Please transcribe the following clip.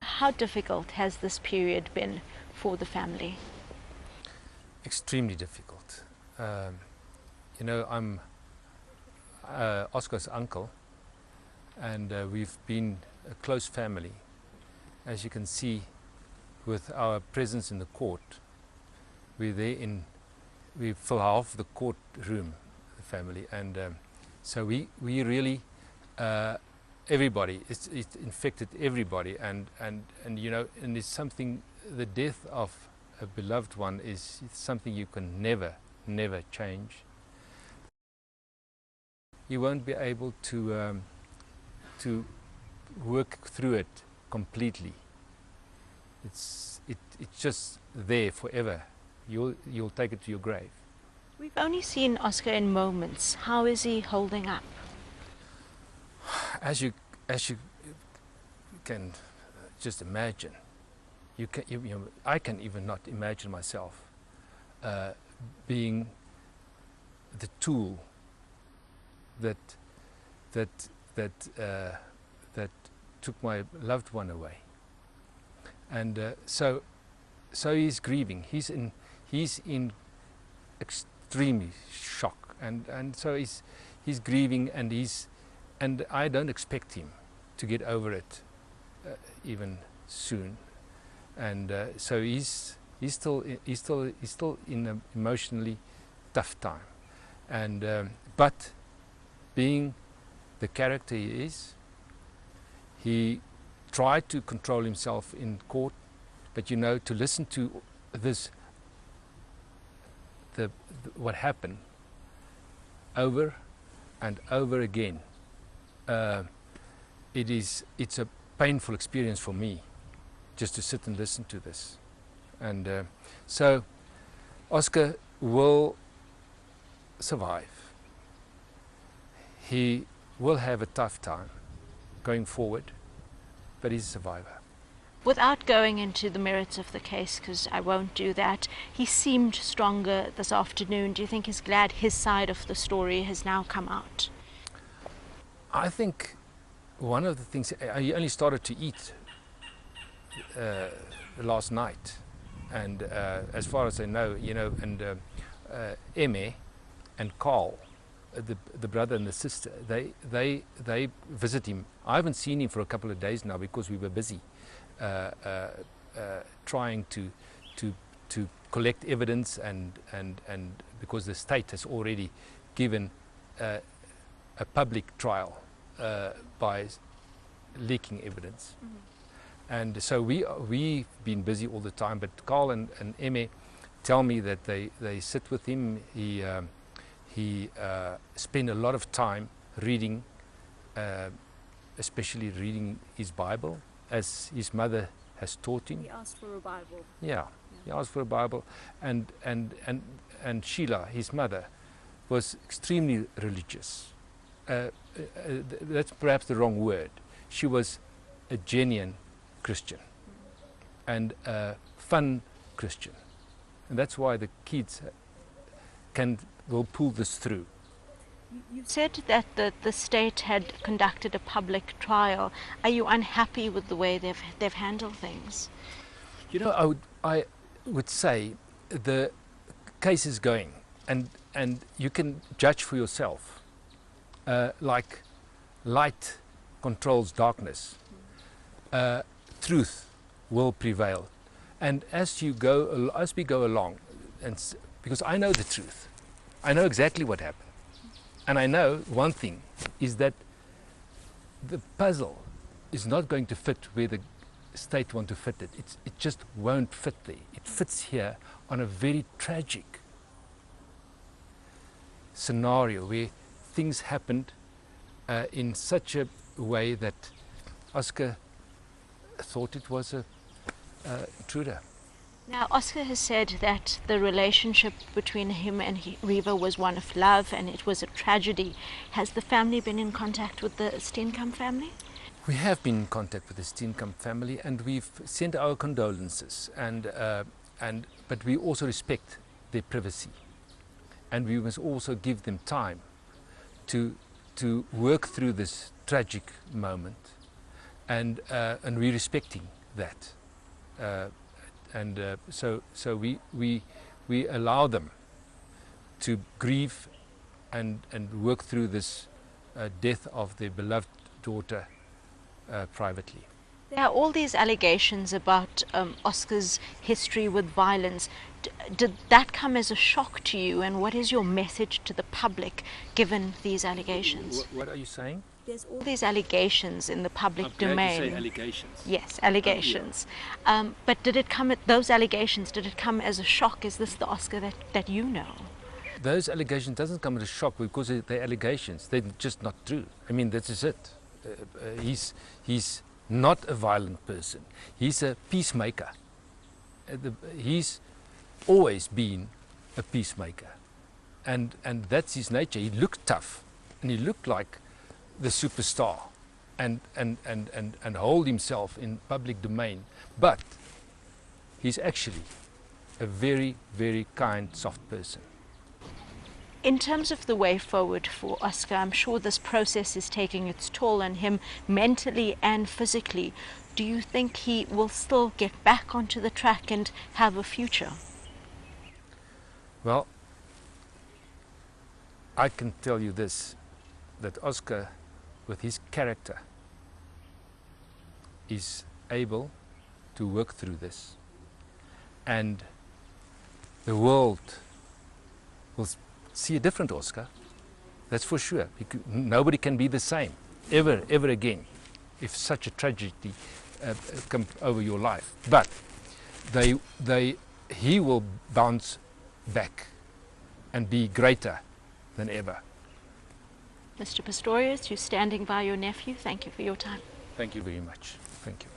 How difficult has this period been for the family? Extremely difficult. You know, I'm Oscar's uncle, and we've been a close family. As you can see, with our presence in the court, we fill half the courtroom, the family, and so we really everybody. It infected everybody, and you know, and it's something. The death of a beloved one is something you can never change. You won't be able to work through it completely. It's just there forever. You'll take it to your grave. We've only seen Oscar in moments. How is he holding up? As you can just imagine, I can even not imagine myself being the tool that took my loved one away, and so he's grieving. He's in extremely shock, and so he's grieving, and I don't expect him to get over it even soon, and so he's still in an emotionally tough time, and but being the character he is, he tried to control himself in court, but you know, to listen to this, what happened over and over again, it's a painful experience for me just to sit and listen to this, and so Oscar will survive. He will have a tough time going forward, but he's a survivor. Without going into the merits of the case, because I won't do that, he seemed stronger this afternoon. Do you think he's glad his side of the story has now come out? I think one of the things, he only started to eat last night, and as far as I know, you know, and Emmy and Carl, the brother and the sister, they visit him. I haven't seen him for a couple of days now because we were busy trying to collect evidence, and because the state has already given a public trial by leaking evidence. Mm-hmm. And so we've been busy all the time, but Carl and Emmy tell me that they sit with him. He spent a lot of time reading, especially reading his Bible, as his mother has taught him. He asked for a Bible. Yeah, he asked for a Bible, and Sheila, his mother, was extremely religious. That's perhaps the wrong word. She was a genuine Christian and a fun Christian, and that's why the kids will pull this through. You said that the state had conducted a public trial. Are you unhappy with the way they've handled things? You know, I would say the case is going, and you can judge for yourself. Like light controls darkness, truth will prevail, and as we go along, and because I know the truth, I know exactly what happened. And I know one thing is that the puzzle is not going to fit where the state want to fit it. It just won't fit there. It fits here on a very tragic scenario where things happened in such a way that Oscar thought it was a intruder. Now, Oscar has said that the relationship between him and Reva was one of love, and it was a tragedy. Has the family been in contact with the Steenkamp family? We have been in contact with the Steenkamp family, and we've sent our condolences, but we also respect their privacy, and we must also give them time to to work through this tragic moment, and we're respecting that, so we allow them to grieve and work through this death of their beloved daughter privately. There are all these allegations about Oscar's history with violence. Did that come as a shock to you, and what is your message to the public given these allegations? What are you saying? There's all these allegations in the public domain. You say allegations. Yes, allegations. But did it come those allegations? Did it come as a shock? Is this the Oscar that you know? Those allegations doesn't come as a shock because they're allegations. They're just not true. I mean, that is it. He's not a violent person. He's a peacemaker. He's always been a peacemaker, and that's his nature. He looked tough, and he looked like the superstar, and hold himself in public domain. But he's actually a very, very kind, soft person. In terms of the way forward for Oscar, I'm sure this process is taking its toll on him mentally and physically. Do you think he will still get back onto the track and have a future? Well, I can tell you this, that Oscar, with his character, is able to work through this, and the world will see a different Oscar, that's for sure. Nobody can be the same ever again if such a tragedy comes over your life. But he will bounce back and be greater than ever. Mr. Pistorius, you're standing by your nephew. Thank you for your time. Thank you very much. Thank you.